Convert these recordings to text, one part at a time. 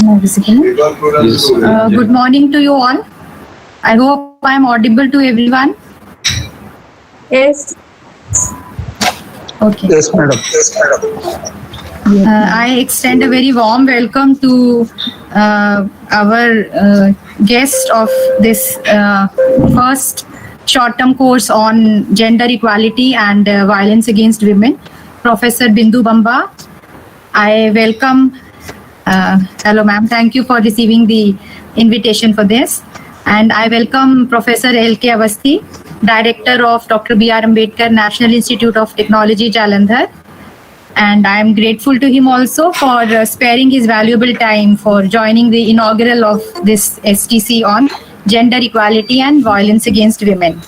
Am I visible? Yes. Good morning to you all. I hope I am audible to everyone. Yes. Okay. Yes, madam. I extend a very warm welcome to our guest of this first short-term course on gender equality and violence against women, Professor Bindu Bamba. I welcome, hello ma'am, thank you for receiving the invitation for this. And I welcome Professor L.K. Avasthi, Director of Dr. B.R. Ambedkar National Institute of Technology, Jalandhar. And I am grateful to him also for sparing his valuable time for joining the inaugural of this STC on gender equality and violence against women.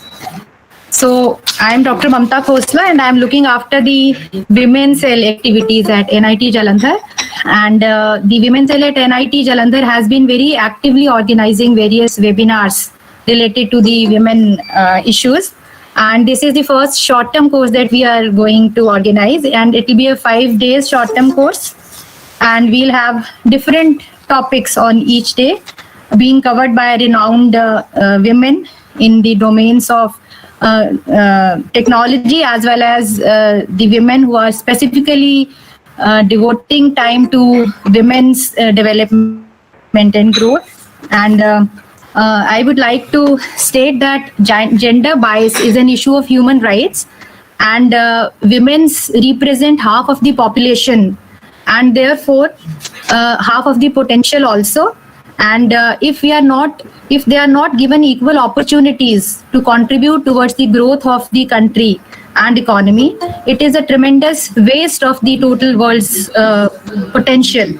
So I am Dr. Mamta Khosla and I am looking after the Women's Cell activities at NIT Jalandhar. And the Women's Cell at NIT Jalandhar has been very actively organizing various webinars related to the women issues. And this is the first short-term course that we are going to organize, and it will be a 5 days short-term course. And we'll have different topics on each day being covered by renowned women in the domains of technology, as well as the women who are specifically devoting time to women's development and growth. And I would like to state that gender bias is an issue of human rights, and women's represent half of the population and therefore half of the potential also. And if they are not given equal opportunities to contribute towards the growth of the country and economy, it is a tremendous waste of the total world's potential.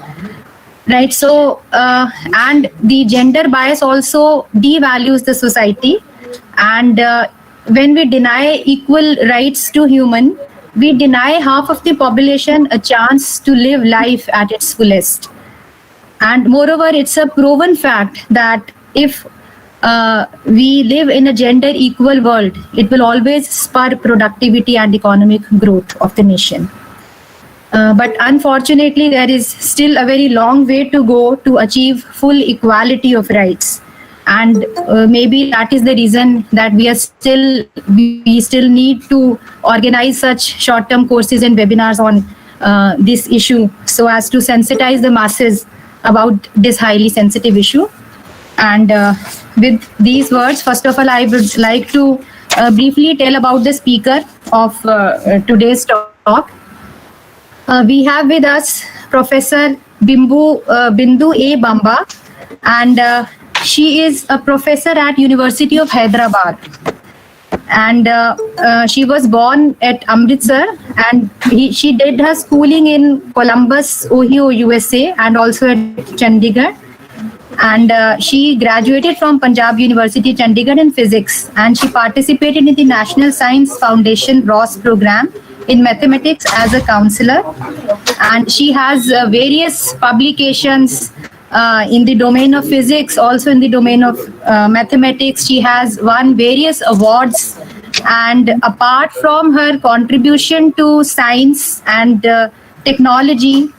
Right. So, and the gender bias also devalues the society. And when we deny equal rights to human, we deny half of the population a chance to live life at its fullest. And moreover, it's a proven fact that if we live in a gender equal world, it will always spur productivity and economic growth of the nation. But unfortunately, there is still a very long way to go to achieve full equality of rights. And maybe that is the reason that we still need to organize such short-term courses and webinars on this issue, so as to sensitize the masses about this highly sensitive issue. And with these words, first of all, I would like to briefly tell about the speaker of today's talk. We have with us Professor Bindu A. Bamba, and she is a professor at University of Hyderabad. And she was born at Amritsar, and she did her schooling in Columbus, Ohio, USA, and also at Chandigarh. And she graduated from Punjab University, Chandigarh in physics, and she participated in the National Science Foundation ROS program in mathematics as a counselor. And she has various publications in the domain of physics, also in the domain of mathematics. She has won various awards, and apart from her contribution to science and technology,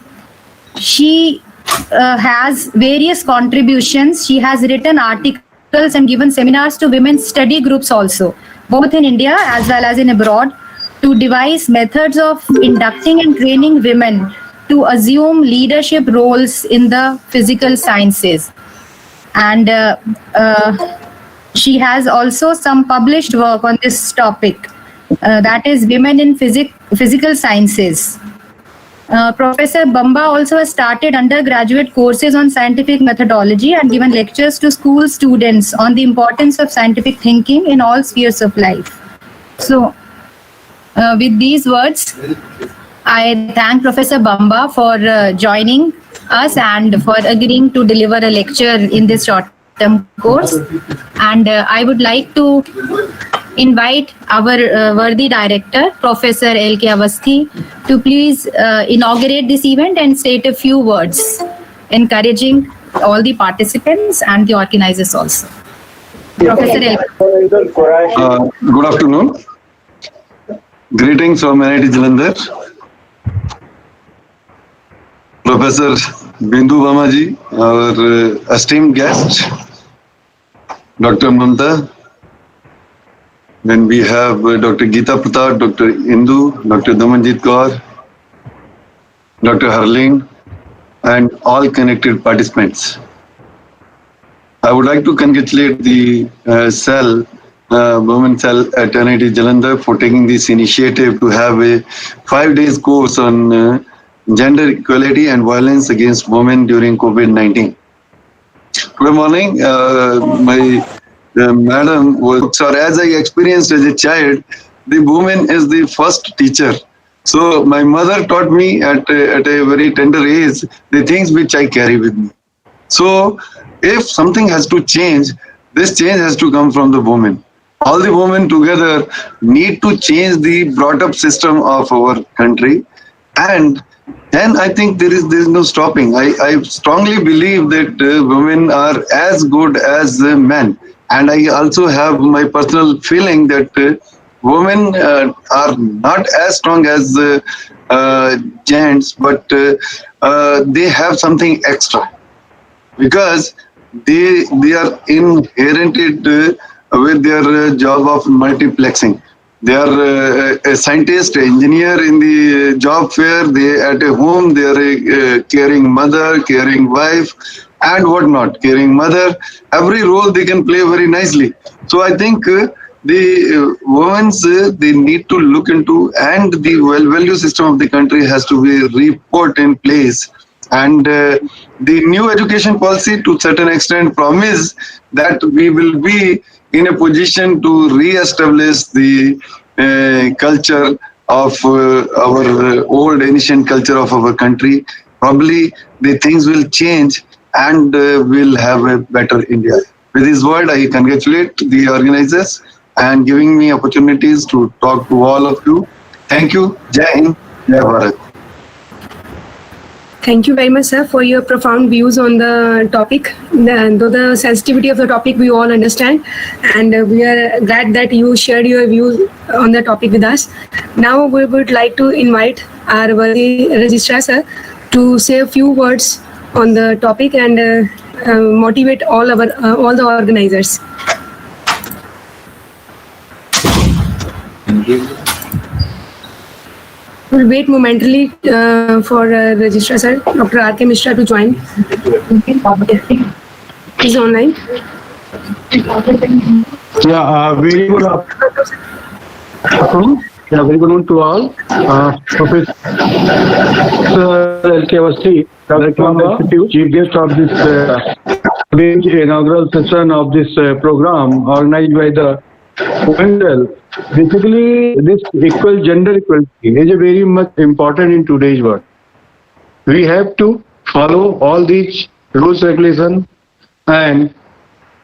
she has various contributions. She has written articles and given seminars to women's study groups also, both in India as well as in abroad, to devise methods of inducting and training women to assume leadership roles in the physical sciences. And she has also some published work on this topic, that is women in physical sciences. Professor Bamba also has started undergraduate courses on scientific methodology and given lectures to school students on the importance of scientific thinking in all spheres of life. So, with these words, I thank Professor Bamba for joining us and for agreeing to deliver a lecture in this short-term course. And I would like to invite our worthy director, Professor L.K. Avasthi, to please inaugurate this event and state a few words, encouraging all the participants and the organizers also. Professor L.K. Good afternoon. Greetings from NIT Jalandhar. Professor Bindu Bamaji, our esteemed guest, Dr. Mamta. Then we have Dr. Geeta Pratap, Dr. Indu, Dr. Damanjit Kaur, Dr. Harleen, and all connected participants. I would like to congratulate the Women Cell at NIT Jalandhar for taking this initiative to have a 5 days course on gender equality and violence against women during COVID-19. Good morning. My madam was, or as I experienced as a child, the woman is the first teacher. So my mother taught me at a very tender age the things which I carry with me. So if something has to change, this change has to come from the women. All the women together need to change the brought up system of our country, and then I think there is no stopping. I strongly believe that women are as good as men, and I also have my personal feeling that women are not as strong as gents, but they have something extra because they are inherited with their job of multiplexing. They are a scientist, an engineer in the job fair. They at a home, they are a caring mother, caring wife, and whatnot. Caring mother. Every role they can play very nicely. So I think the women's they need to look into, and the value system of the country has to be re-put in place. And the new education policy, to certain extent, promise that we will be in a position to re-establish the culture of our old ancient culture of our country. Probably the things will change and we'll have a better India. With this word, I congratulate the organizers and giving me opportunities to talk to all of you. Thank you. Jai Hind, Jai Bharat. Thank you very much, sir, for your profound views on the topic. Though the sensitivity of the topic we all understand, and we are glad that you shared your views on the topic with us. Now we would like to invite our worthy registrar, sir, to say a few words on the topic and motivate all the organizers. Thank you. We'll wait momentarily for registrar sir, Dr. R.K. Mishra, to join. He's online. Yeah, very good afternoon. Yeah, very good afternoon to all. Professor L.K. Awasthi, Chief Guest of this inaugural session of this program organized by the Women's. Basically, this gender equality is a very much important in today's world. We have to follow all these rules, regulations, and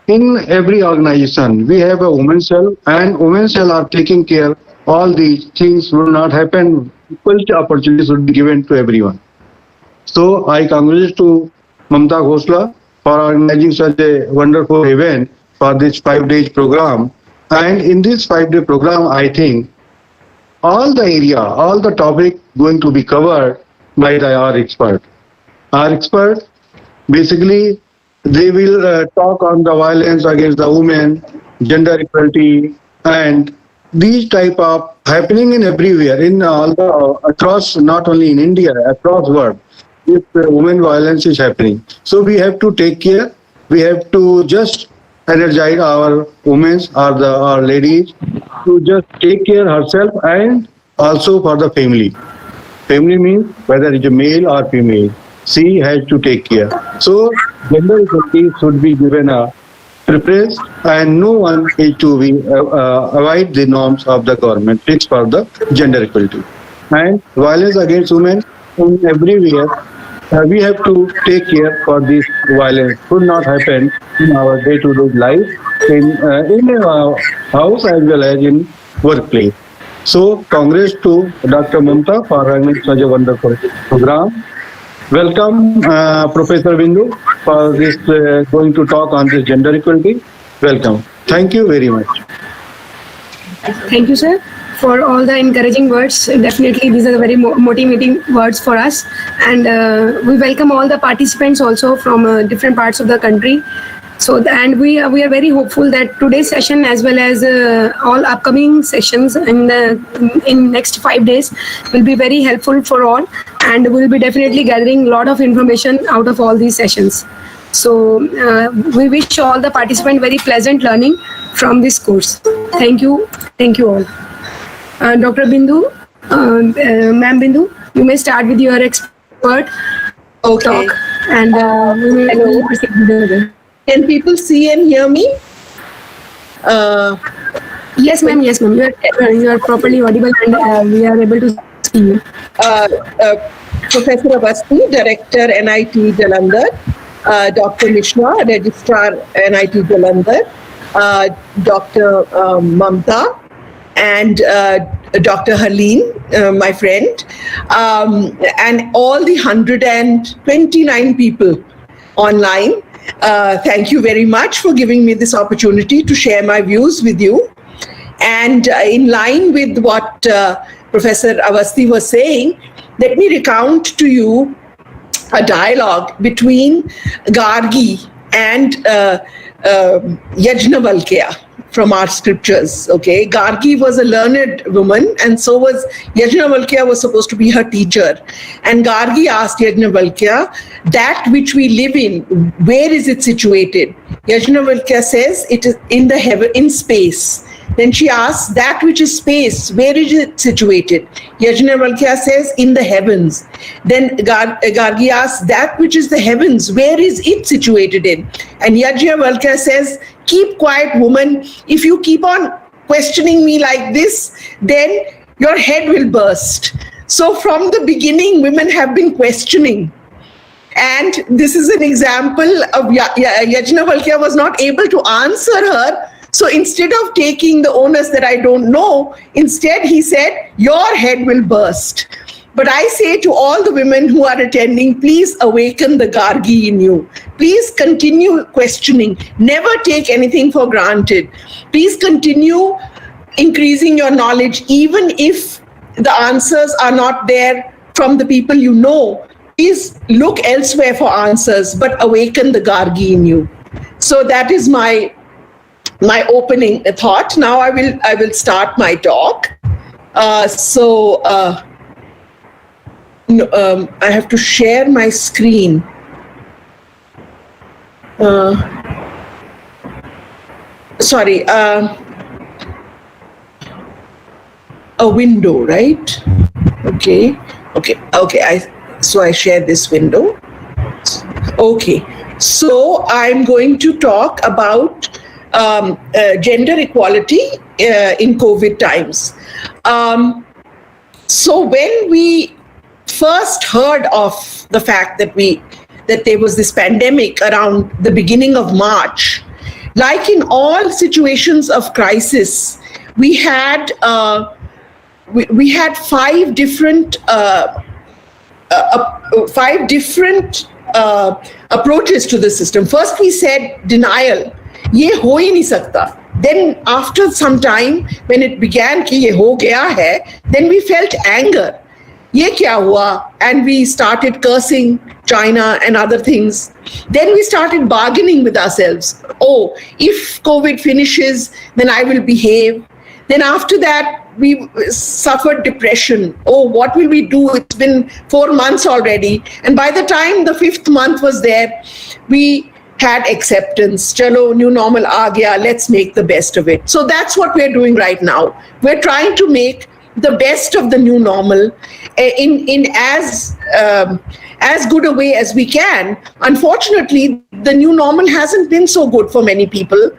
in every organization we have a women's cell, and women's cell are taking care. All these things will not happen. Equal opportunities should be given to everyone. So I congratulate to Mamta Khosla for organizing such a wonderful event for this 5 days program. And in this 5-day program, I think all the topic going to be covered by our expert. Our expert, basically, they will talk on the violence against the women, gender equality, and these type of happening in everywhere, in all the across, not only in India, across world. If women violence is happening, so we have to take care. We have to just energize our women or our ladies to just take care herself and also for the family. Family means whether it's a male or female, she has to take care. So gender equality should be given a preference, and no one is to be avoid the norms of the government fixed for the gender equality. And violence against women in everywhere. We have to take care for this violence. Should not happen in our day-to-day life, in our house as well as in workplace. So, congrats to Dr. Mamta for running such a wonderful program. Welcome, Professor Bindu, for this going to talk on this gender equality. Welcome. Thank you very much. Thank you, sir. for all the encouraging words. Definitely, these are very motivating words for us. And we welcome all the participants also from different parts of the country. So, and we are very hopeful that today's session, as well as all upcoming sessions in next 5 days, will be very helpful for all, and we'll be definitely gathering a lot of information out of all these sessions. So, we wish all the participants very pleasant learning from this course. Thank you all. Dr. Bindu, Ma'am Bindu, you may start with your expert talk, and we will proceed with the. Can people see and hear me? Yes, ma'am. Yes, ma'am. You are properly audible, and we are able to see you. Professor Awasthi, Director, NIT Jalandhar. Dr. Mishra, Registrar, NIT Jalandhar. Dr. Mamta, and Dr. Haleen, my friend, and all the 129 people online. Thank you very much for giving me this opportunity to share my views with you. And in line with what Professor Awasthi was saying, let me recount to you a dialogue between Gargi and Yajnavalkya from our scriptures. Okay, Gargi was a learned woman, and so was Yajnavalkya, was supposed to be her teacher. And Gargi asked Yajnavalkya, that which we live in, where is it situated? Yajnavalkya says it is in the heaven, in space. Then she asks, that which is space, where is it situated? Yajnavalkya says, in the heavens. Then Gargi asks, that which is the heavens, where is it situated in? And Yajnavalkya says, keep quiet, woman. If you keep on questioning me like this, then your head will burst. So from the beginning, women have been questioning. And this is an example of Yajnavalkya was not able to answer her. So instead of taking the onus that I don't know, instead he said, your head will burst. But I say to all the women who are attending, please awaken the Gargi in you. Please continue questioning. Never take anything for granted. Please continue increasing your knowledge, even if the answers are not there from the people you know. Please look elsewhere for answers, but awaken the Gargi in you. So that is my opening thought. Now I will start my talk. I have to share my screen. Sorry, a window, right? Okay. So I share this window. Okay, so I'm going to talk about gender equality in COVID times. So when we first heard of the fact that there was this pandemic around the beginning of March, like in all situations of crisis, we had five different approaches to the system. First, we said denial. ये हो ही नहीं सकता. Then after some time, when it began कि ये हो गया है, then we felt anger. ये क्या हुआ? And we started cursing China and other things. Then we started bargaining with ourselves. Oh, if COVID finishes, then I will behave. Then after that, we suffered depression. Oh, what will we do? It's been 4 months already. And by the time the 5th month was there, we had acceptance. Chalo, new normal aa gaya, let's make the best of it. So that's what we're doing right now. We're trying to make the best of the new normal in as good a way as we can. Unfortunately, the new normal hasn't been so good for many people.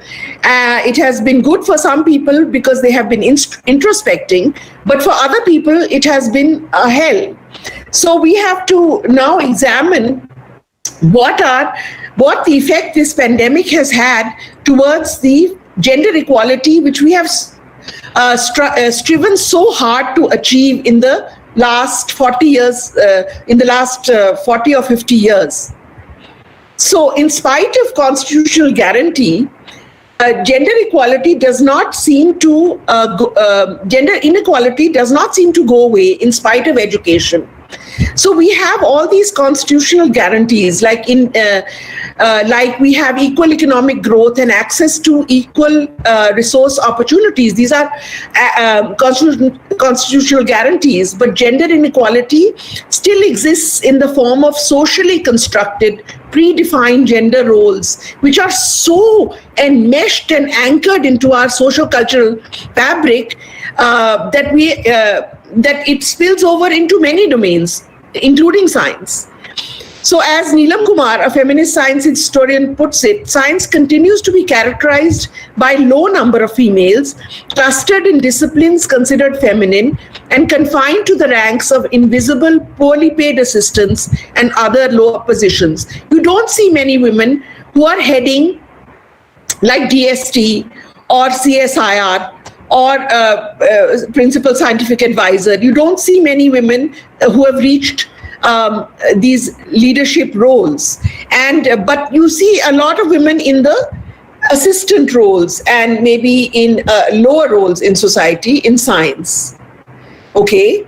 It has been good for some people because they have been introspecting, but for other people, it has been a hell. So we have to now examine what the effect this pandemic has had towards the gender equality, which we have striven so hard to achieve in the last 40 years, in the last 40 or 50 years. So in spite of constitutional guarantee, gender equality does not seem to gender inequality does not seem to go away in spite of education. So we have all these constitutional guarantees, like we have equal economic growth and access to equal resource opportunities. These are constitutional guarantees, but gender inequality still exists in the form of socially constructed, predefined gender roles, which are so enmeshed and anchored into our socio-cultural fabric that it spills over into many domains, including science. So as Neelam Kumar, a feminist science historian, puts it, science continues to be characterized by low number of females, clustered in disciplines considered feminine, and confined to the ranks of invisible, poorly paid assistants and other lower positions. You don't see many women who are heading like DST or CSIR or principal scientific advisor. You don't see many women who have reached these leadership roles, but you see a lot of women in the assistant roles and maybe in lower roles in society, in science. Okay,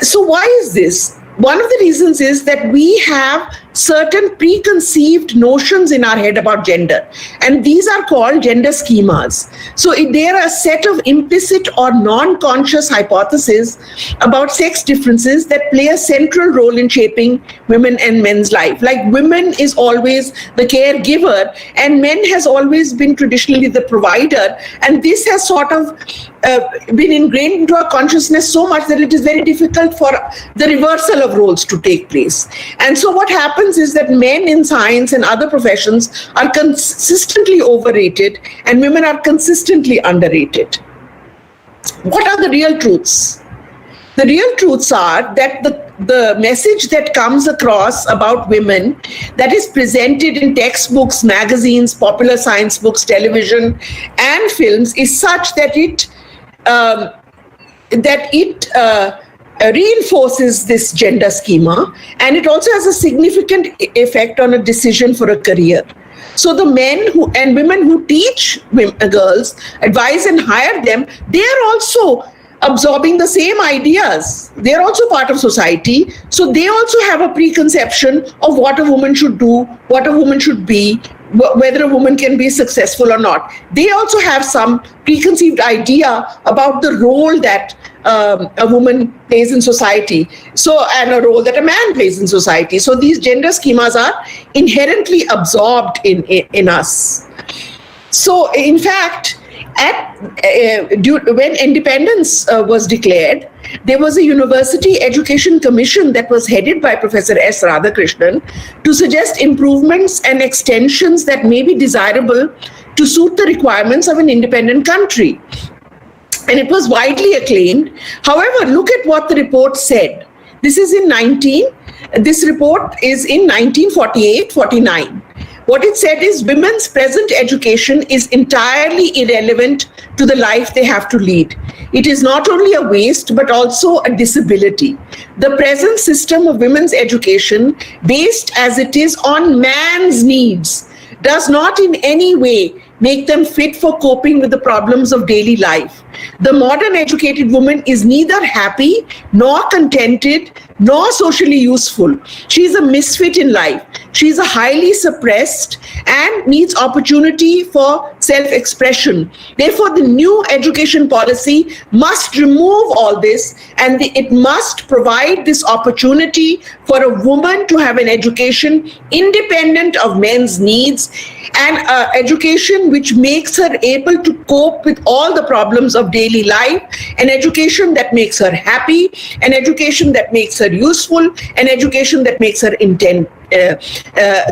so why is this? One of the reasons is that we have certain preconceived notions in our head about gender, and these are called gender schemas. So they are a set of implicit or non-conscious hypotheses about sex differences that play a central role in shaping women and men's life. Like women is always the caregiver and men has always been traditionally the provider, and this has sort of been ingrained into our consciousness so much that it is very difficult for the reversal of roles to take place. And so what happens is that men in science and other professions are consistently overrated and women are consistently underrated. What are the real truths? The real truths are that the message that comes across about women that is presented in textbooks, magazines, popular science books, television, and films is such that it reinforces this gender schema, and it also has a significant effect on a decision for a career. So the men and women who teach girls, advise and hire them, they are also absorbing the same ideas. They are also part of society. So they also have a preconception of what a woman should do, what a woman should be, whether a woman can be successful or not. They also have some preconceived idea about the role that a woman plays in society, and a role that a man plays in society. So these gender schemas are inherently absorbed in us. So in fact, when independence was declared, there was a University Education Commission that was headed by Professor S. Radhakrishnan to suggest improvements and extensions that may be desirable to suit the requirements of an independent country. And it was widely acclaimed. However, look at what the report said. This report is in 1948-49. What it said is women's present education is entirely irrelevant to the life they have to lead. It is not only a waste, but also a disability. The present system of women's education, based as it is on man's needs, does not in any way make them fit for coping with the problems of daily life. The modern educated woman is neither happy, nor contented, nor socially useful. She is a misfit in life. She is a highly suppressed and needs opportunity for self-expression. Therefore, the new education policy must remove all this, and it must provide this opportunity for a woman to have an education independent of men's needs, and education which makes her able to cope with all the problems of daily life, an education that makes her happy, an education that makes her useful, an education that makes her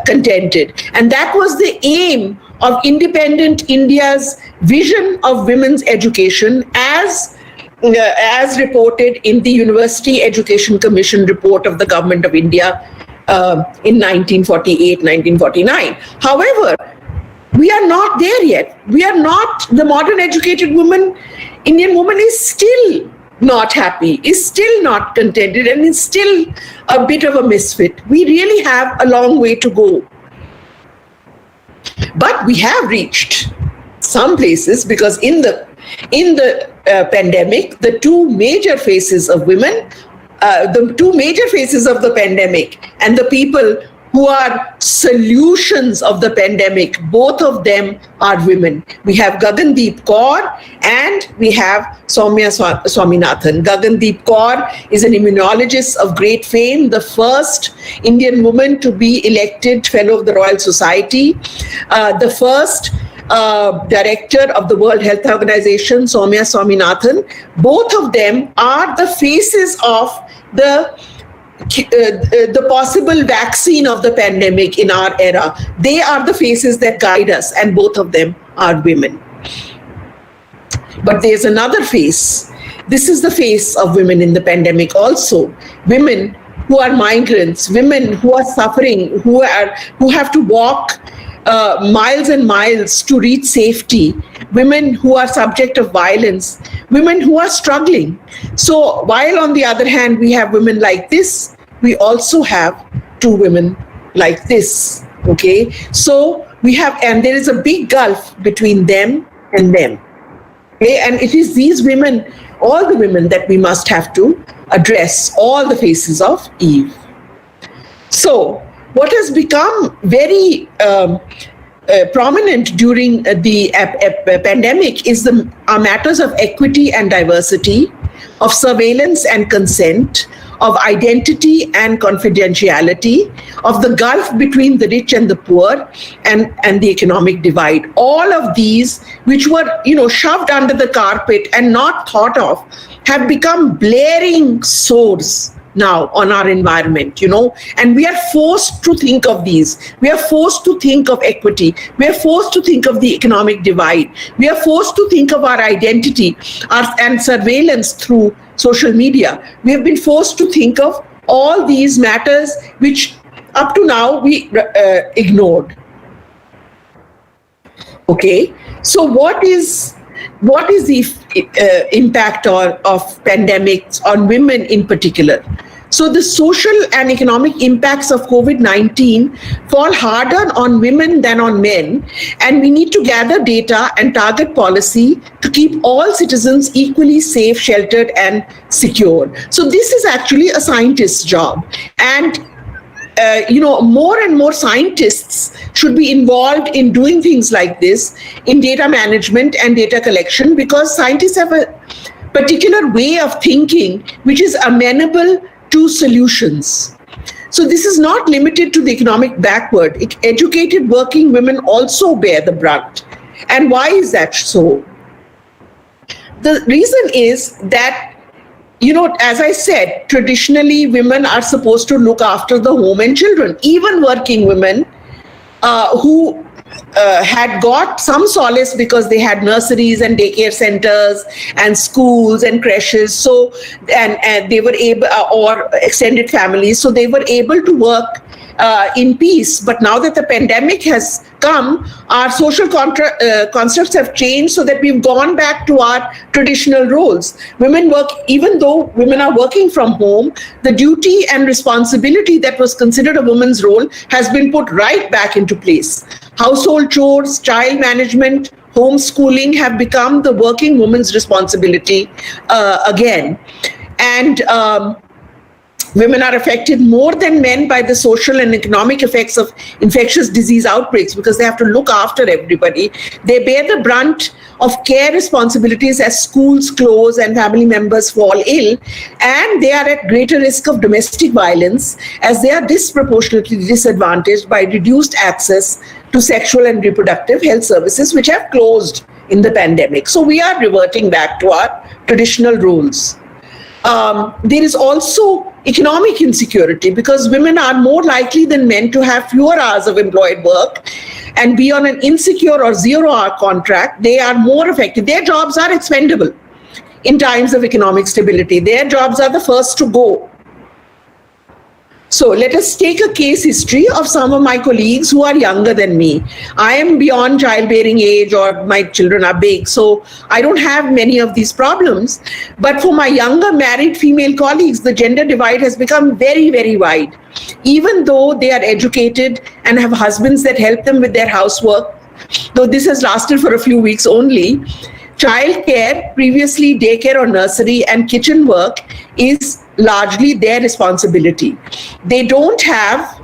contented. And that was the aim of independent India's vision of women's education as reported in the University Education Commission report of the Government of India in 1948-1949. However, we are not there yet. We are not, the modern educated woman, Indian woman is still not happy, is still not contented, and is still a bit of a misfit. We really have a long way to go. But we have reached some places, because in the pandemic, the two major faces of women, the two major faces of the pandemic, and the people who are solutions of the pandemic, both of them are women. We have Gagandeep Kaur and we have Soumya Swaminathan. Gagandeep Kaur is an immunologist of great fame, the first Indian woman to be elected Fellow of the Royal Society, the first director of the World Health Organization, Soumya Swaminathan. Both of them are the faces of the possible vaccine of the pandemic in our era. They are the faces that guide us, and both of them are women. But there's another face. This is the face of women in the pandemic also. Women who are migrants, women who are suffering, who have to walk miles and miles to reach safety, women who are subject of violence, women who are struggling. So while on the other hand we have women like this, we also have two women like this. Okay, so we have, and there is a big gulf between them and them. Okay, and it is these women, all the women, that we must have to address, all the faces of Eve. So what has become very prominent during the pandemic is are matters of equity and diversity, of surveillance and consent, of identity and confidentiality, of the gulf between the rich and the poor, and the economic divide. All of these, which were shoved under the carpet and not thought of, have become blaring sores now on our environment, and we are forced to think of these. We are forced to think of equity. We are forced to think of the economic divide. We are forced to think of our identity and surveillance through social media. We have been forced to think of all these matters which up to now we ignored. Okay, so what is the impact of pandemics on women in particular? So the social and economic impacts of COVID-19 fall harder on women than on men, and we need to gather data and target policy to keep all citizens equally safe, sheltered, and secure. So this is actually a scientist's job, and more and more scientists should be involved in doing things like this, in data management and data collection, because scientists have a particular way of thinking which is amenable to solutions. So this is not limited to the economic backward. Educated working women also bear the brunt. And why is that so? The reason is that, as I said, traditionally women are supposed to look after the home and children. Even working women who had got some solace because they had nurseries and daycare centers and schools and creches, so and they were able, or extended families, so they were able to work in peace. But now that the pandemic has come, our social constructs have changed, so that we've gone back to our traditional roles. Women work, even though women are working from home, the duty and responsibility that was considered a woman's role has been put right back into place. Household chores, child management, homeschooling have become the working woman's responsibility again. And women are affected more than men by the social and economic effects of infectious disease outbreaks, because they have to look after everybody. They bear the brunt of care responsibilities as schools close and family members fall ill, and they are at greater risk of domestic violence, as they are disproportionately disadvantaged by reduced access to sexual and reproductive health services, which have closed in the pandemic. So we are reverting back to our traditional roles. There is also economic insecurity, because women are more likely than men to have fewer hours of employed work and be on an insecure or 0-hour contract. They are more affected. Their jobs are expendable in times of economic stability. Their jobs are the first to go. So let us take a case history of some of my colleagues who are younger than me. I am beyond childbearing age, or my children are big, so I don't have many of these problems. But for my younger married female colleagues, the gender divide has become very, very wide. Even though they are educated and have husbands that help them with their housework, though this has lasted for a few weeks only, childcare, previously daycare or nursery, and kitchen work is largely their responsibility. They don't have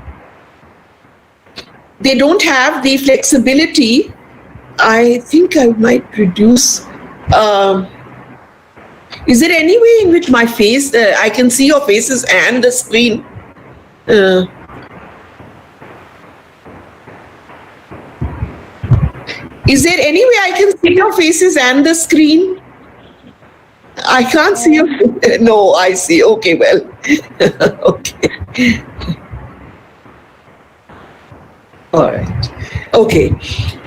the flexibility. I think I might reduce. Is there any way in which my face, I can see your faces and the screen? Is there any way I can see your faces and the screen? I can't see your. No, I see. Okay, well. Okay. All right. Okay.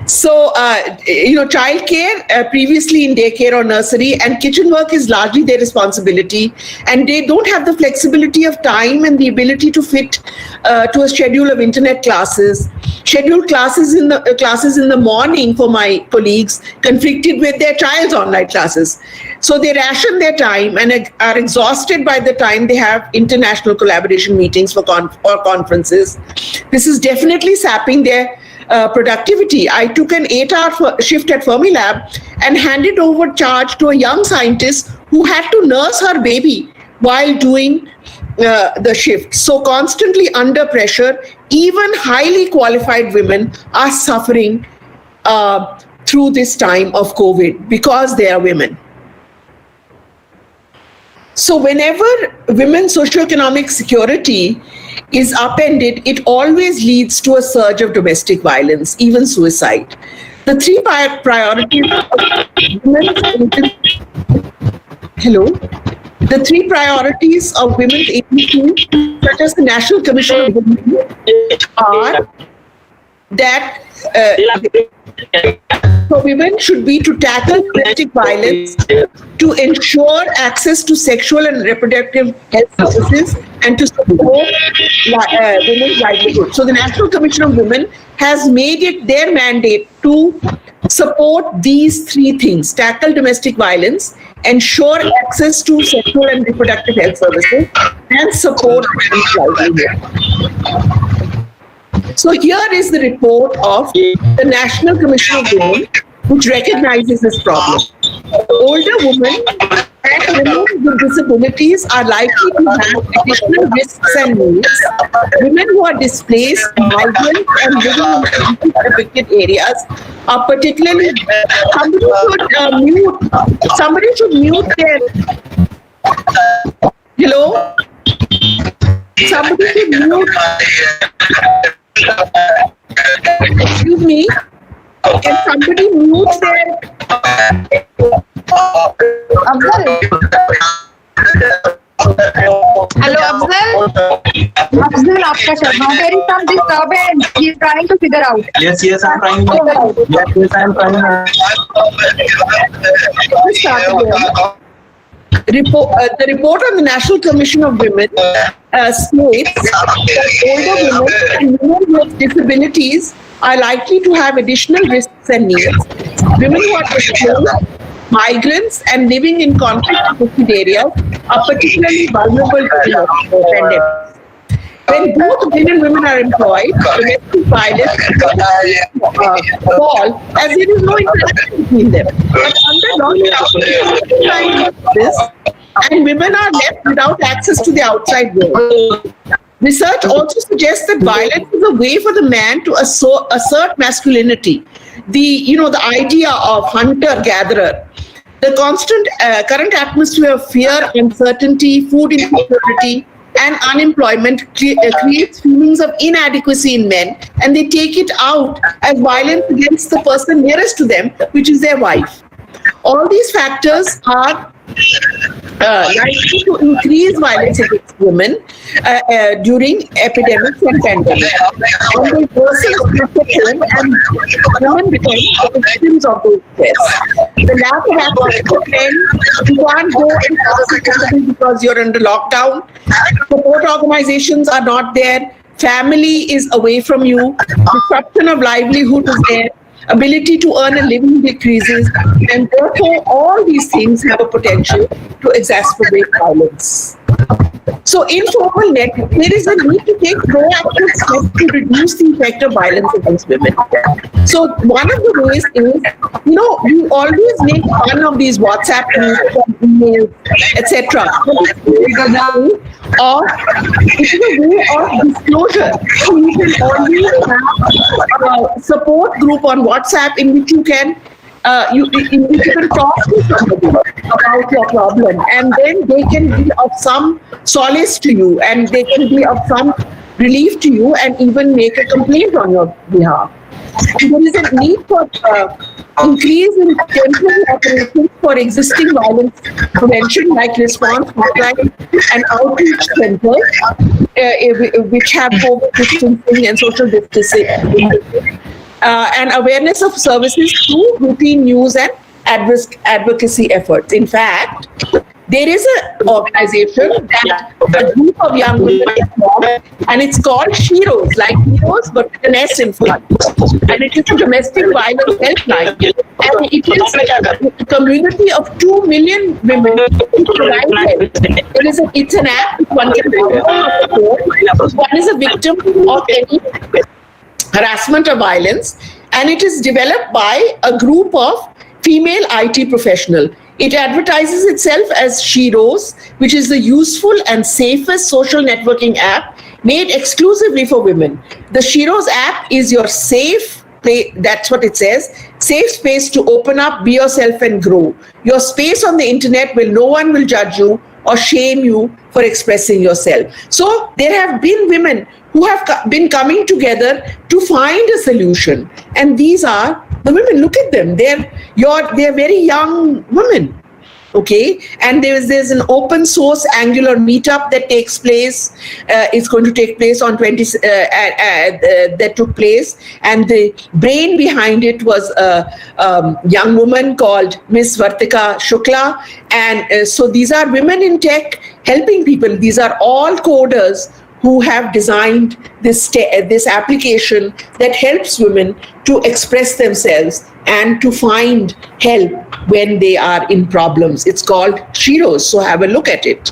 So, childcare, previously in daycare or nursery, and kitchen work is largely their responsibility, and they don't have the flexibility of time and the ability to fit to a schedule of internet classes. Scheduled classes in the morning for my colleagues conflicted with their child's online classes. So they ration their time and are exhausted by the time they have international collaboration meetings or conferences. This is definitely sapping their productivity. I took an 8-hour shift at Fermilab and handed over charge to a young scientist who had to nurse her baby while doing the shift. So constantly under pressure, even highly qualified women are suffering through this time of COVID because they are women. So whenever women's socioeconomic security is upended, it always leads to a surge of domestic violence, even suicide. The three priorities of women's The three priorities of women's agencies, such as the National Commission of Women, are that for women should be to tackle domestic violence, to ensure access to sexual and reproductive health services, and to support women's livelihood. So the National Commission of Women has made it their mandate to support these three things: tackle domestic violence, ensure access to sexual and reproductive health services, and support women's livelihood. So here is the report of the National Commission of Women, which recognizes this problem. Older women and women with disabilities are likely to have additional risks and needs. Women who are displaced, migrants, and living in affected areas are particularly. Somebody should mute their. Hello. Somebody should mute. Excuse me. Can somebody mute their? Hello, Afzal. Afzal, after Sharma, there is some disturbance. He is trying to figure out. Yes, I'm trying. Yes, I'm trying. The report on the National Commission of Women states that older women and women with disabilities are likely to have additional risks and needs. Women who are displaced, migrants, and living in conflict-affected areas are particularly vulnerable to the pandemic. When both men and women are employed, domestic violence fall as there is no interaction between them. But under lockdown, this, and women are left without access to the outside world. Research also suggests that violence is a way for the man to assert masculinity. The idea of hunter-gatherer. The constant current atmosphere of fear, uncertainty, food insecurity, and unemployment creates feelings of inadequacy in men, and they take it out as violence against the person nearest to them, which is their wife. All these factors are likely to increase violence against women during epidemics and pandemics. And they worsen home, and women become the victims of those deaths. The lack of access to men, you can't go in hospital because you're under lockdown. Support organizations are not there. Family is away from you. Disruption of livelihood is there. Ability to earn a living decreases, and therefore all these things have a potential to exacerbate violence. So informal network, there is a need to take proactive steps to reduce the effect of violence against women. So one of the ways is, we always make fun of these WhatsApp groups, emails, etc. It is a way of disclosure. So you can always have a support group on WhatsApp in which you can talk to somebody about your problem, and then they can be of some solace to you, and they can be of some relief to you, and even make a complaint on your behalf. There is a need for increase in temporary operations for existing violence prevention, like response hotline and outreach centers, which have COVID distancing and social distancing, and awareness of services through routine news and advocacy efforts. In fact, there is an organization that a group of young women formed, and it's called Sheroes, like heroes, but with an S in front. And it is a domestic violence helpline. And it is a community of 2 million women who provide help. It's an app one can download. One is a victim of any harassment or violence, and it is developed by a group of female IT professionals. It advertises itself as Sheroes, which is the useful and safest social networking app made exclusively for women. The Sheroes app is your safe place, that's what it says, safe space to open up, be yourself and grow. Your space on the internet where no one will judge you or shame you for expressing yourself. So there have been women who have been coming together to find a solution. And these are the women. Look at them. They're very young women. Okay, and there's an open source Angular meetup that takes place. It's going to take place on that took place, and the brain behind it was a young woman called Miss Vartika Shukla. And so these are women in tech helping people. These are all coders who have designed this application that helps women to express themselves and to find help when they are in problems. It's called Sheroes, so have a look at it.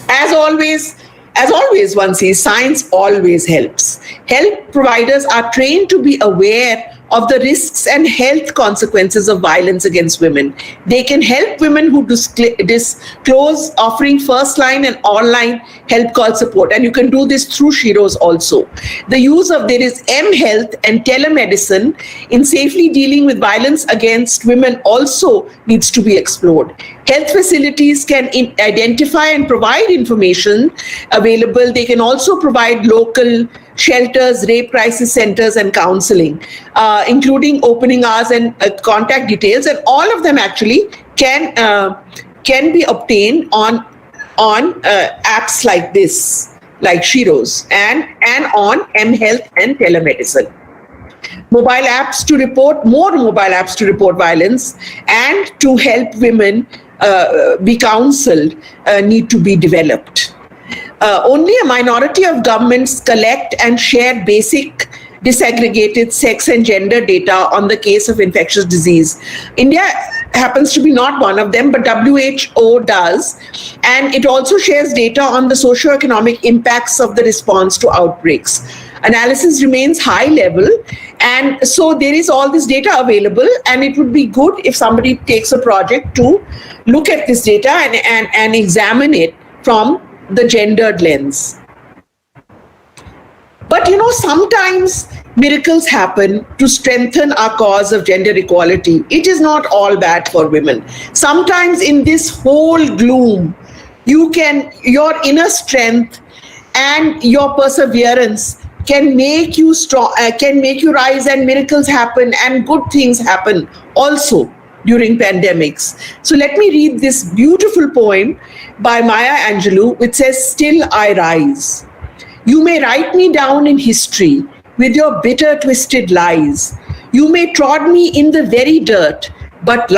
As always, one sees, science always helps. Health providers are trained to be aware of the risks and health consequences of violence against women. They can help women who disclose, offering first line and online help call support. And you can do this through Sheroes also. The use of, there is mHealth and telemedicine in safely dealing with violence against women also needs to be explored. Health facilities can identify and provide information available. They can also provide local shelters, rape crisis centers, and counseling, including opening hours and contact details. And all of them actually can be obtained on apps like this, like Sheroes, and on mHealth and telemedicine. More mobile apps to report violence and to help women be counseled need to be developed. Only a minority of governments collect and share basic disaggregated sex and gender data on the case of infectious disease. India happens to be not one of them, but WHO does. And it also shares data on the socioeconomic impacts of the response to outbreaks. Analysis remains high level. And so there is all this data available, and it would be good if somebody takes a project to look at this data and examine it from the gendered lens. But sometimes miracles happen to strengthen our cause of gender equality. It is not all bad for women. Sometimes in this whole gloom, your inner strength and your perseverance can make you strong, can make you rise, and miracles happen and good things happen also during pandemics. So let me read this beautiful poem by Maya Angelou, which says, "Still I rise. You may write me down in history with your bitter, twisted lies. You may trod me in the very dirt, but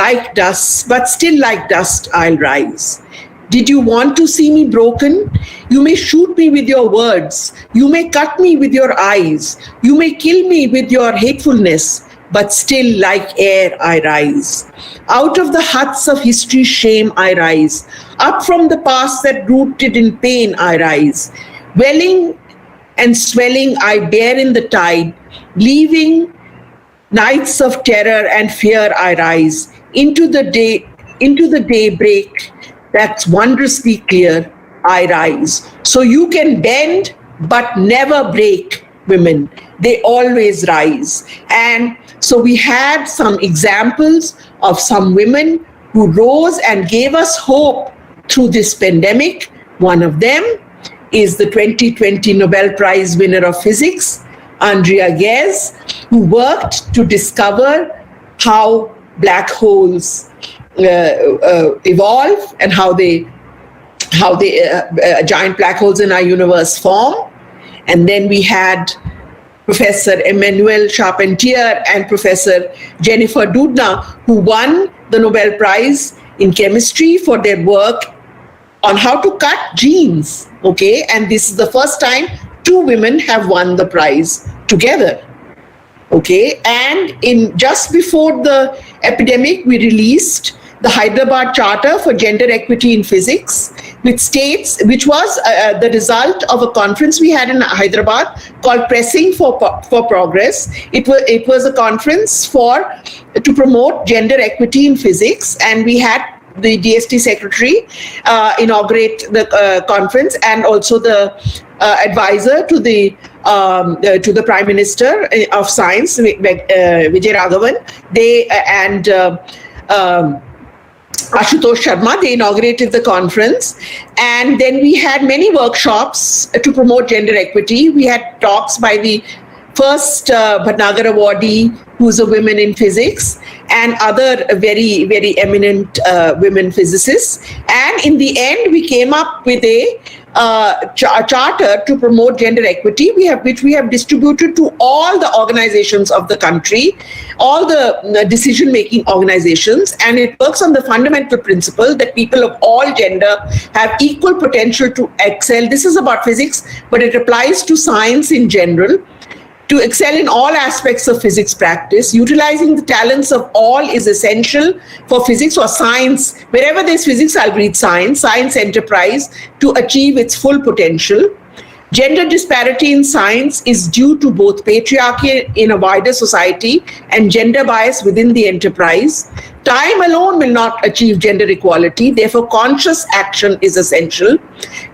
still like dust I'll rise. Did you want to see me broken? You may shoot me with your words. You may cut me with your eyes. You may kill me with your hatefulness. but still like air I rise. Out of the huts of history's shame I rise. Up from the past that rooted in pain I rise. Welling and swelling I bear in the tide, leaving nights of terror and fear I rise. Into the daybreak that's wondrously clear I rise. So you can bend but never break, women. They always rise. And so we had some examples of some women who rose and gave us hope through this pandemic. One of them is the 2020 Nobel Prize winner of physics, Andrea Ghez, who worked to discover how black holes evolve and how giant black holes in our universe form. And then we had Professor Emmanuel Charpentier and Professor Jennifer Doudna, who won the Nobel Prize in chemistry for their work on how to cut genes. Okay, and this is the first time two women have won the prize together. Okay, and in just before the epidemic, we released the Hyderabad Charter for Gender Equity in Physics, which was the result of a conference we had in Hyderabad called Pressing for Progress. It was a conference to promote gender equity in physics, and we had the DST secretary inaugurate the conference, and also the advisor to the Prime Minister of Science, Vijay Raghavan. They and Ashutosh Sharma, they inaugurated the conference. And then we had many workshops to promote gender equity. We had talks by the first Bhatnagar awardee, who's a woman in physics, and other very, very eminent women physicists. And in the end, we came up with a charter to promote gender equity, which we have distributed to all the organizations of the country, all the decision-making organizations, and it works on the fundamental principle that people of all gender have equal potential to excel. This is about physics, but it applies to science in general. To excel in all aspects of physics practice, utilizing the talents of all is essential for physics or science. Wherever there's physics, I'll read science enterprise to achieve its full potential. Gender disparity in science is due to both patriarchy in a wider society and gender bias within the enterprise. Time alone will not achieve gender equality. Therefore, conscious action is essential.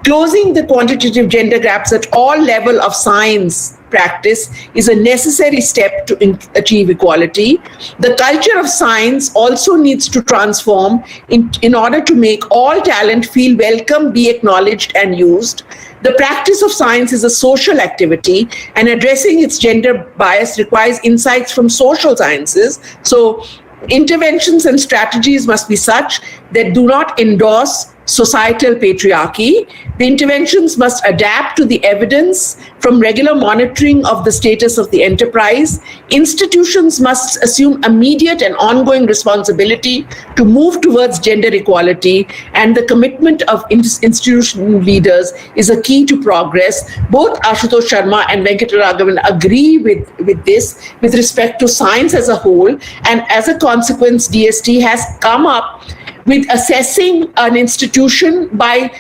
Closing the quantitative gender gaps at all levels of science practice is a necessary step to achieve equality. The culture of science also needs to transform in order to make all talent feel welcome, be acknowledged and used. The practice of science is a social activity, and addressing its gender bias requires insights from social sciences. So interventions and strategies must be such that do not endorse societal patriarchy. The interventions must adapt to the evidence from regular monitoring of the status of the enterprise. Institutions must assume immediate and ongoing responsibility to move towards gender equality, and the commitment of institutional leaders is a key to progress. Both Ashutosh Sharma and Venkataraghavan agree with this with respect to science as a whole, and as a consequence, DST has come up with assessing an institution by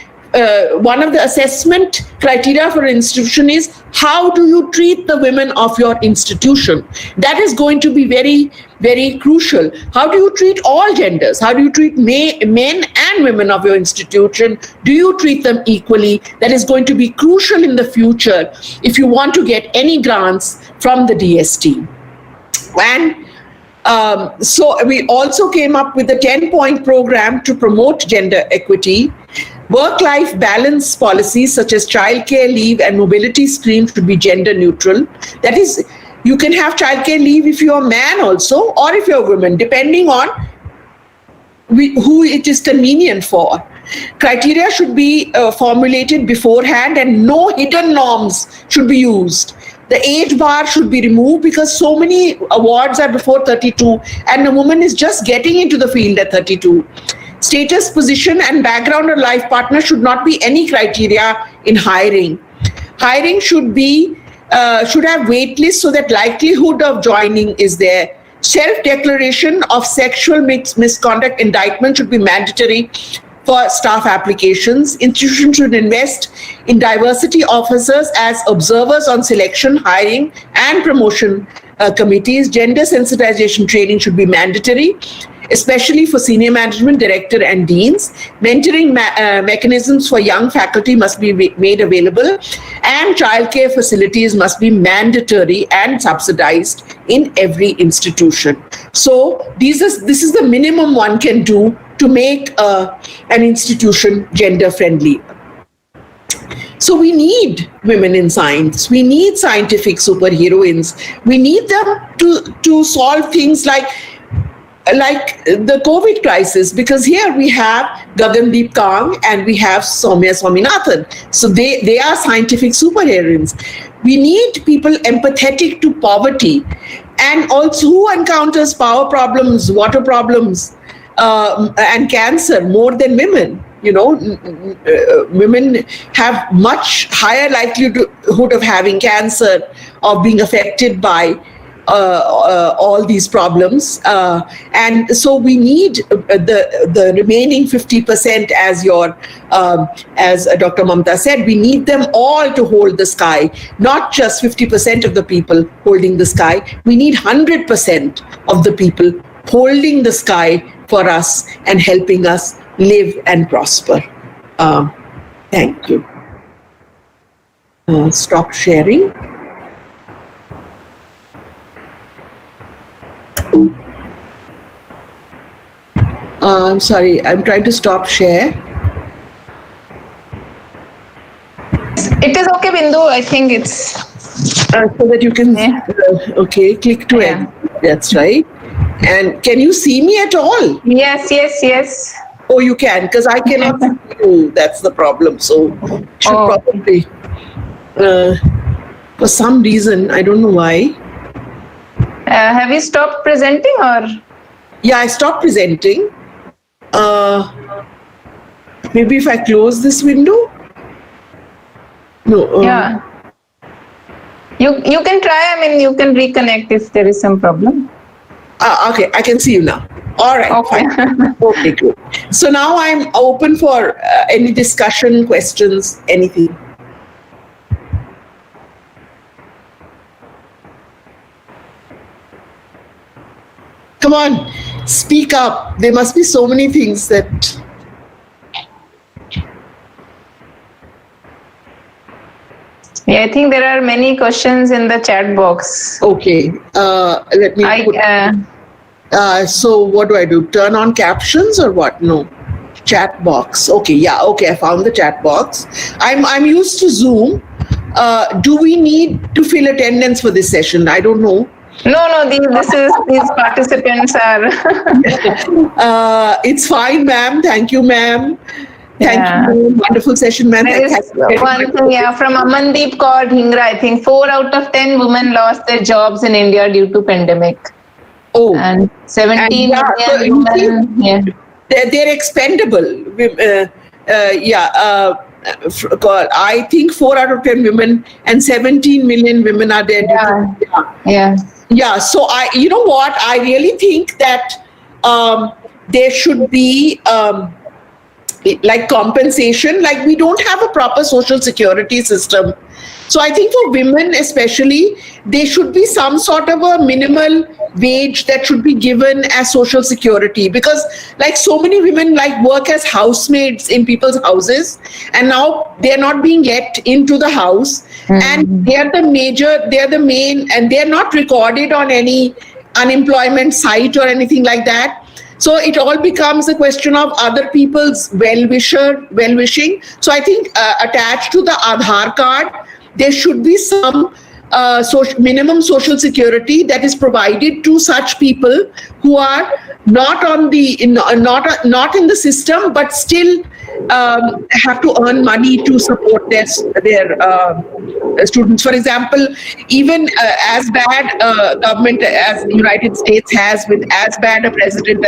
one of the assessment criteria for an institution is how do you treat the women of your institution? That is going to be very, very crucial. How do you treat all genders? How do you treat men and women of your institution? Do you treat them equally? That is going to be crucial in the future if you want to get any grants from the DST. And so we also came up with a 10-point program to promote gender equity. Work-life balance policies such as childcare leave and mobility streams should be gender neutral. That is, you can have childcare leave if you're a man also, or if you're a woman, depending on who it is convenient for. Criteria should be formulated beforehand, and no hidden norms should be used. The age bar should be removed because so many awards are before 32 and a woman is just getting into the field at 32. Status, position and background of life partner should not be any criteria in hiring. Hiring should have wait lists so that likelihood of joining is there. Self-declaration of sexual misconduct indictment should be mandatory for staff applications. Institutions should invest in diversity officers as observers on selection, hiring, and promotion committees. Gender sensitization training should be mandatory, especially for senior management, director, and deans. Mentoring mechanisms for young faculty must be made available, and childcare facilities must be mandatory and subsidized in every institution. So this is the minimum one can do to make an institution gender friendly. So we need women in science. We need scientific superheroines. We need them to solve things like the COVID crisis, because here we have Gagandeep Kang and we have Soumya Swaminathan. So they are scientific superheroines. We need people empathetic to poverty, and also who encounters power problems, water problems, and cancer more than women. You know, women have much higher likelihood of having cancer, of being affected by all these problems, and so we need the remaining 50%, as Dr. Mamta said. We need them all to hold the sky, not just 50% of the people holding the sky. We need 100% of the people holding the sky for us and helping us live and prosper. Thank you. Stop sharing. I'm sorry, I'm trying to stop share. It is okay, Bindu. I think it's... so that you can, okay, click to Yeah. end. That's right. And can you see me at all? Yes. Oh, you can, because I cannot see you. That's the problem. So should probably, for some reason, I don't know why. Have you stopped presenting or? Yeah, I stopped presenting. Maybe if I close this window? No. Yeah. You can try. I mean, you can reconnect if there is some problem. Okay, I can see you now. All right. Okay. Fine. Okay, good. So now I'm open for any discussion, questions, anything. Come on, speak up. There must be so many things that... Yeah, I think there are many questions in the chat box. Okay, let me put... so what do I do? Turn on captions or what? No. Chat box. Okay, yeah, okay, I found the chat box. I'm used to Zoom. Do we need to fill attendance for this session? I don't know. No, these participants are... It's fine, ma'am. Thank you, ma'am. Thank you. Wonderful session, ma'am. There is one thing, from Amandeep Kaur Dhingra, I think 4 out of 10 women lost their jobs in India due to pandemic. Oh. And 17 million women, they're expendable. I think 4 out of 10 women and 17 million women are there. Yeah. So you know what? I really think that there should be like compensation. Like we don't have a proper social security system. So I think for women especially, there should be some sort of a minimal wage that should be given as social security, because like so many women like work as housemaids in people's houses, and now they're not being let into the house, and they're the main, and they're not recorded on any unemployment site or anything like that. So it all becomes a question of other people's well-wishing. So I think attached to the Aadhaar card, there should be some minimum social security that is provided to such people who are not on the not in the system, but still have to earn money to support their students. For example, even as bad government as the United States has, with as bad a president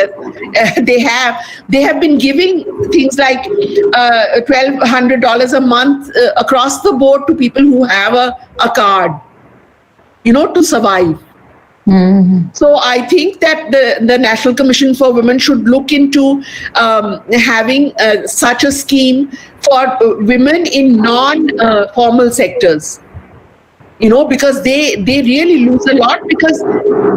as they have been giving things like $1,200 a month across the board to people who have a card, to survive. So I think that the National Commission for Women should look into having such a scheme for women in non-formal sectors. Because they really lose a lot because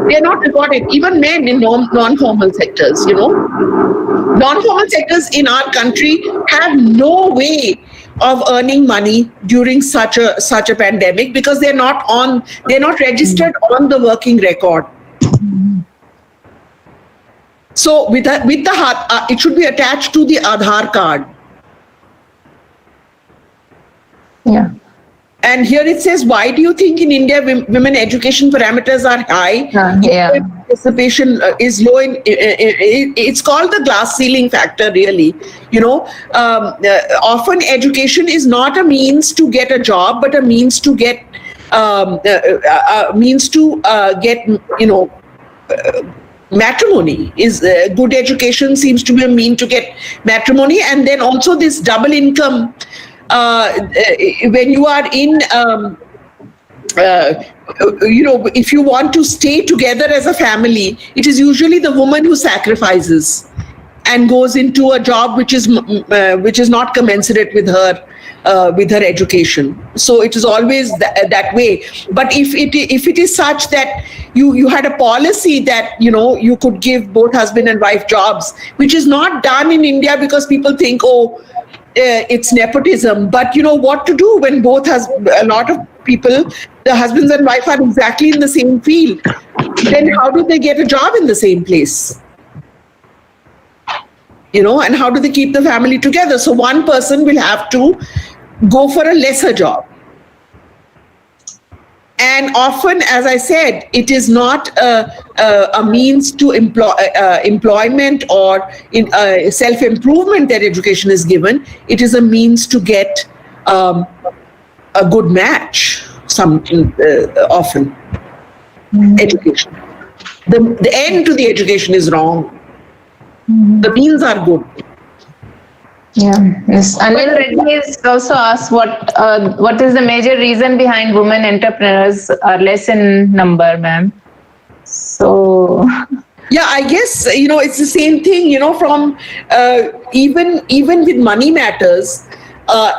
they're not recorded. Even men in non-formal sectors, non-formal sectors in our country have no way of earning money during such a pandemic because they're not registered on the working record. So with the it should be attached to the Aadhaar card. Yeah. And here it says, why do you think in India women education parameters are high? Yeah. Participation is low. It's called the glass ceiling factor, really. Often education is not a means to get a job, but a means to get matrimony. Is good education seems to be a mean to get matrimony, and then also this double income. When you are in, if you want to stay together as a family, it is usually the woman who sacrifices and goes into a job which is not commensurate with her education. So it is always that way. But if it is such that you had a policy that you could give both husband and wife jobs, which is not done in India because people think, it's nepotism. But what to do when a lot of people, the husbands and wife are exactly in the same field? Then how do they get a job in the same place? And how do they keep the family together? So one person will have to go for a lesser job. And often, as I said, it is not a means to employment or self-improvement that education is given. It is a means to get a good match. Often, education. The end to the education is wrong. The means are good. Yeah. Yes. Anil Reddy has also asked what is the major reason behind women entrepreneurs are less in number, ma'am? So. Yeah, I guess it's the same thing. From even with money matters,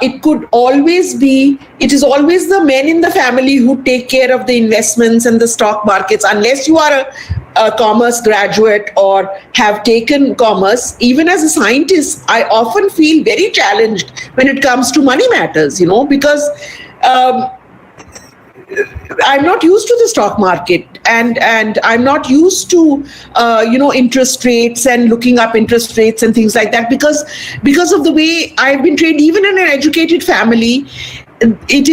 it is always the men in the family who take care of the investments and the stock markets. Unless you are a commerce graduate or have taken commerce, even as a scientist, I often feel very challenged when it comes to money matters, because I'm not used to the stock market and I'm not used to interest rates and looking up interest rates and things like that because of the way I've been trained. Even in an educated family, it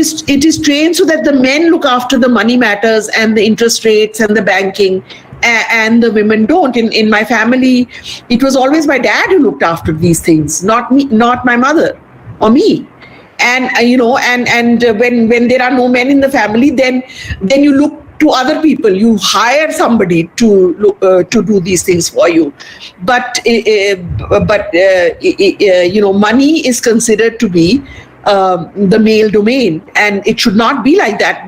is trained so that the men look after the money matters and the interest rates and the banking, and the women don't. In my family, it was always my dad who looked after these things, not me, not my mother or me. And when there are no men in the family, then you look to other people. You hire somebody to do these things for you. But money is considered to be the male domain, and it should not be like that.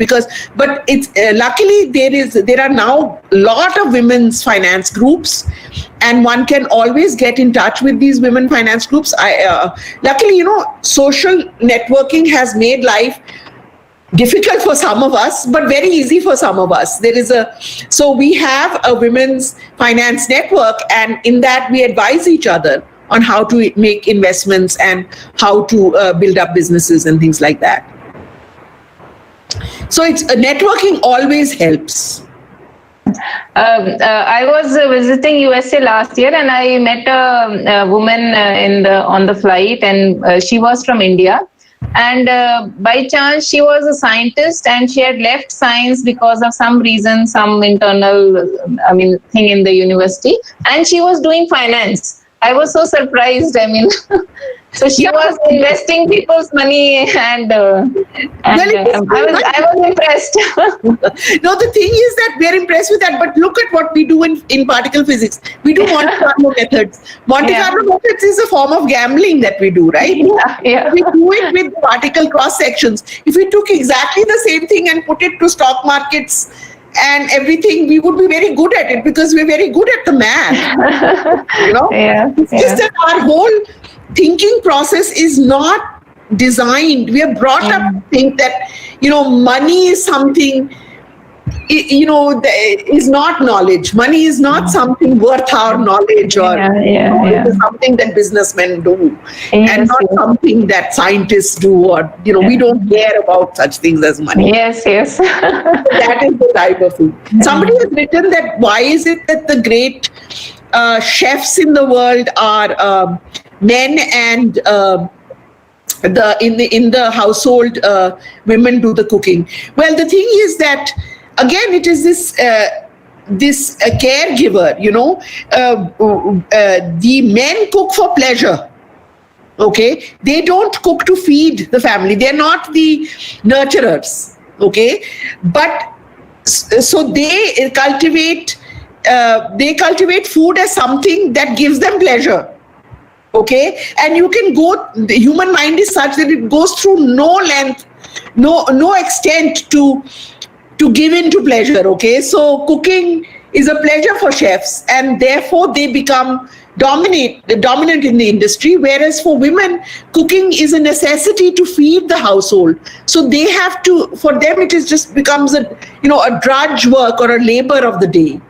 But it's luckily there are now a lot of women's finance groups, and one can always get in touch with these women finance groups. Luckily, social networking has made life difficult for some of us, but very easy for some of us. So we have a women's finance network, and in that we advise each other on how to make investments and how to build up businesses and things like that. So networking always helps. I was visiting USA last year, and I met a woman on the flight, and she was from India. And by chance, she was a scientist, and she had left science because of some reason, some internal, thing in the university, and she was doing finance. I was so surprised. So she was investing people's money, and I was impressed. No, the thing is that we are impressed with that, but look at what we do in particle physics. We do Monte Carlo methods. Monte Carlo methods is a form of gambling that we do, right? Yeah. We do it with particle cross sections. If we took exactly the same thing and put it to stock markets, and everything, we would be very good at it because we're very good at the math. It's just that our whole thinking process is not designed. We are brought up to think that, money is something, is not knowledge. Money is not something worth our knowledge, or it is something that businessmen do, and not something that scientists do, or we don't care about such things as money. Yes. That is the type of thing. Somebody has written that why is it that the great chefs in the world are men, and in the household women do the cooking. Well, the thing is that, again, it is this caregiver. The men cook for pleasure. Okay, they don't cook to feed the family. They're not the nurturers. Okay, but so they cultivate food as something that gives them pleasure. Okay, and the human mind is such that it goes through no length, no extent to give in to pleasure. Okay, so cooking is a pleasure for chefs, and therefore they become dominant in the industry, whereas for women, cooking is a necessity to feed the household. So they have to, for them it is just becomes a drudge work or a labor of the day.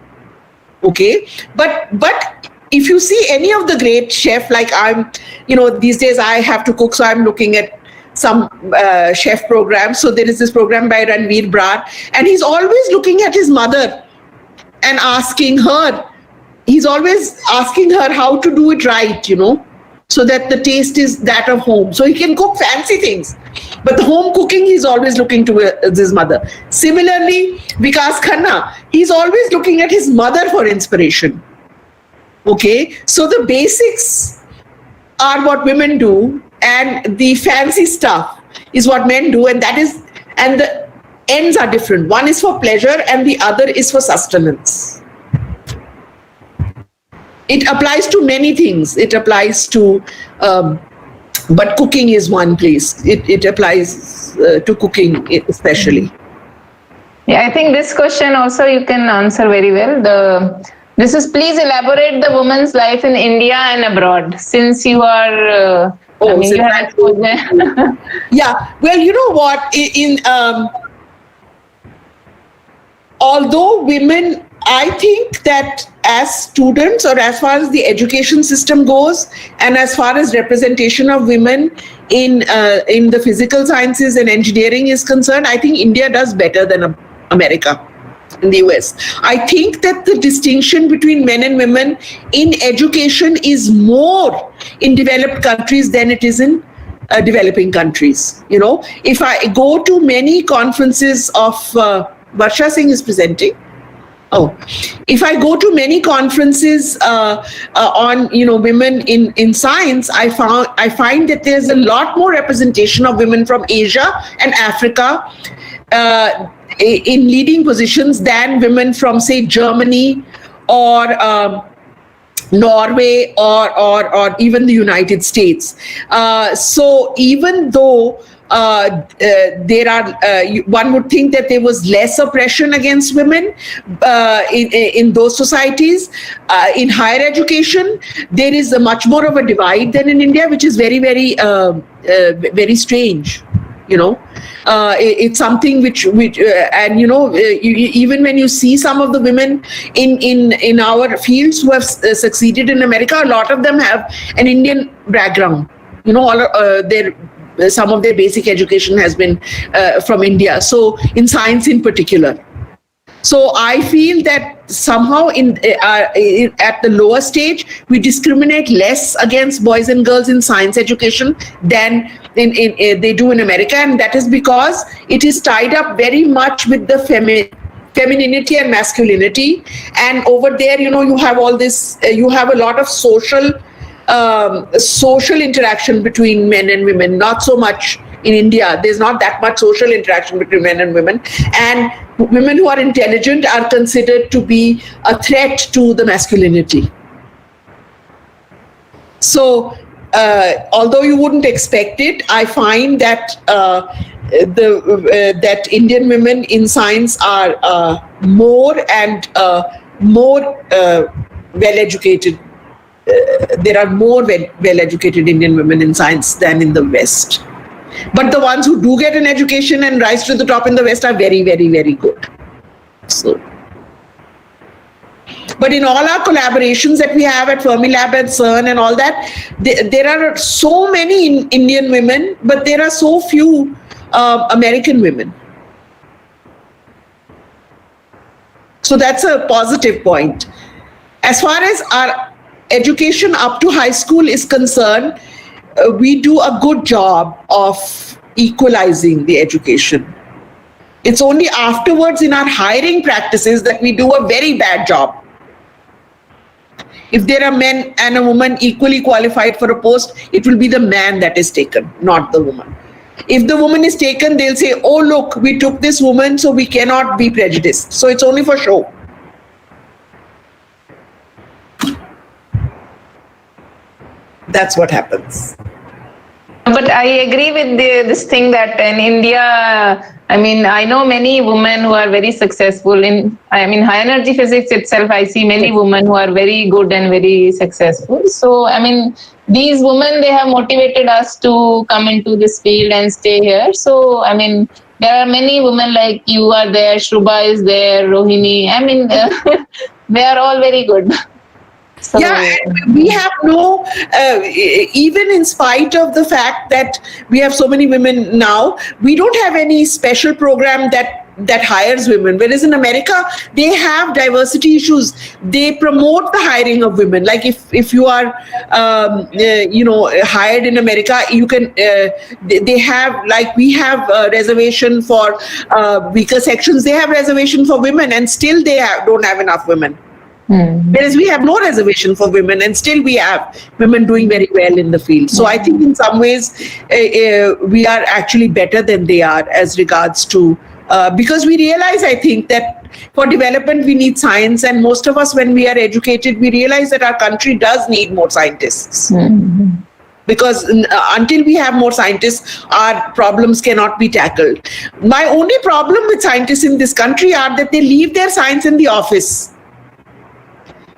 Okay, but if you see any of the great chef, like these days I have to cook, so I'm looking at some chef programs. So there is this program by Ranveer Brar, and he's always looking at his mother and asking her how to do it right, so that the taste is that of home. So he can cook fancy things, but the home cooking, he's always looking to his mother. Similarly, Vikas Khanna, he's always looking at his mother for inspiration. Okay, so the basics are what women do, and the fancy stuff is what men do, and the ends are different. One is for pleasure and the other is for sustenance. It applies to many things. It applies to, but cooking is one place. It applies to cooking especially. Yeah, I think this question also you can answer very well. This is, please elaborate the woman's life in India and abroad, since you are, you have exposure. Yeah, well, you know what, although women, I think that as students, or as far as the education system goes, and as far as representation of women in the physical sciences and engineering is concerned, I think India does better than America. In the US, I think that the distinction between men and women in education is more in developed countries than it is in developing countries. If I go to many conferences of Varsha Singh is presenting. If I go to many conferences on women in science, I find that there's a lot more representation of women from Asia and Africa in leading positions than women from, say, Germany or Norway or even the United States. So even though there are, one would think that there was less oppression against women in those societies. In higher education, there is a much more of a divide than in India, which is very, very, very strange. It's something which and even when you see some of the women in our fields who have succeeded in America, a lot of them have an Indian background. Some of their basic education has been from India. So in science in particular. So I feel that somehow at the lower stage, we discriminate less against boys and girls in science education than they do in America. And that is because it is tied up very much with the femininity and masculinity. And over there, you have all this, you have a lot of social interaction between men and women, not so much in India. There's not that much social interaction between men and women. And women who are intelligent are considered to be a threat to the masculinity. So although you wouldn't expect it, I find that that Indian women in science are more well-educated. There are more well-educated Indian women in science than in the West. But the ones who do get an education and rise to the top in the West are very, very, very good. So, but in all our collaborations that we have at Fermilab and CERN and all that, there are so many Indian women, but there are so few American women. So that's a positive point. As far as our education up to high school is concerned, we do a good job of equalizing the education. It's only afterwards in our hiring practices that we do a very bad job. If there are men and a woman equally qualified for a post, it will be the man that is taken, not the woman. If the woman is taken, they'll say, oh, look, we took this woman, so we cannot be prejudiced. So it's only for show. That's what happens. But I agree with this thing that in India, I mean, I know many women who are very successful in, I mean, high energy physics itself, I see many women who are very good and very successful. So, I mean, these women, they have motivated us to come into this field and stay here. So, I mean, there are many women like you are there, Shruba is there, Rohini. I mean, they are all very good. So, yeah, we have no, even in spite of the fact that we have so many women now, we don't have any special program that hires women. Whereas in America, they have diversity issues. They promote the hiring of women. Like if you are, hired in America, you can, they have, like we have a reservation for weaker sections. They have reservation for women and still they don't have enough women. Whereas we have no reservation for women and still we have women doing very well in the field. So I think in some ways we are actually better than they are as regards to, because we realize, I think, that for development we need science, and most of us, when we are educated, we realize that our country does need more scientists. Because until we have more scientists, our problems cannot be tackled. My only problem with scientists in this country are that they leave their science in the office.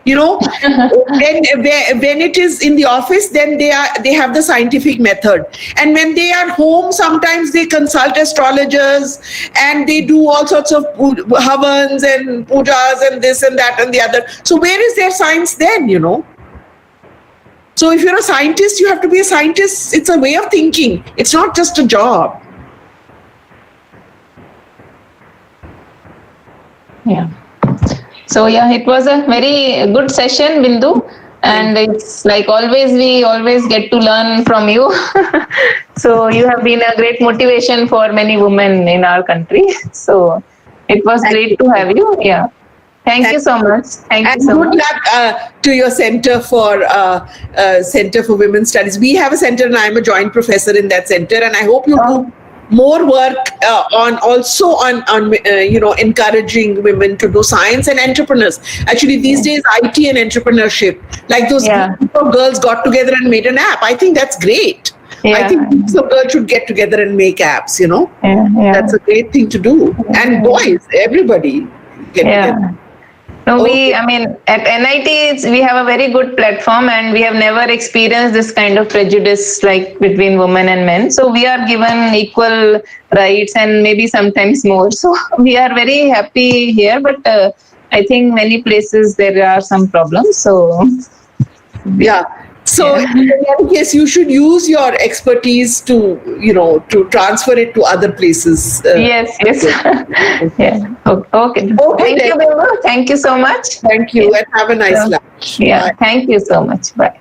You know, when it is in the office, then they have the scientific method, and when they are home, sometimes they consult astrologers and they do all sorts of havans and pujas and this and that and the other. So where is their science then? You know. So if you're a scientist, you have to be a scientist. It's a way of thinking. It's not just a job. Yeah. So yeah, it was a very good session, Bindu, and it's like always, we always get to learn from you. So you have been a great motivation for many women in our country. So it was great to have you. Yeah. Thank you so much. Thank you so much. Good luck to your Center for Women's Studies. We have a center, and I'm a joint professor in that center, and I hope you do more work on encouraging women to do science and entrepreneurs. Actually, these days, IT and entrepreneurship, like those group of girls got together and made an app. I think that's great. I think groups of girls should get together and make apps, you know. That's a great thing to do. And boys, everybody get together. No, I mean, at NIT, we have a very good platform, and we have never experienced this kind of prejudice like between women and men. So we are given equal rights and maybe sometimes more. So we are very happy here, but I think many places there are some problems. So So in any case, you should use your expertise to transfer it to other places. Yes. Yeah. Okay. Thank you, Bindu. Thank you so much. Thank you, and have a nice lunch. Yeah. Bye. Thank you so much. Bye.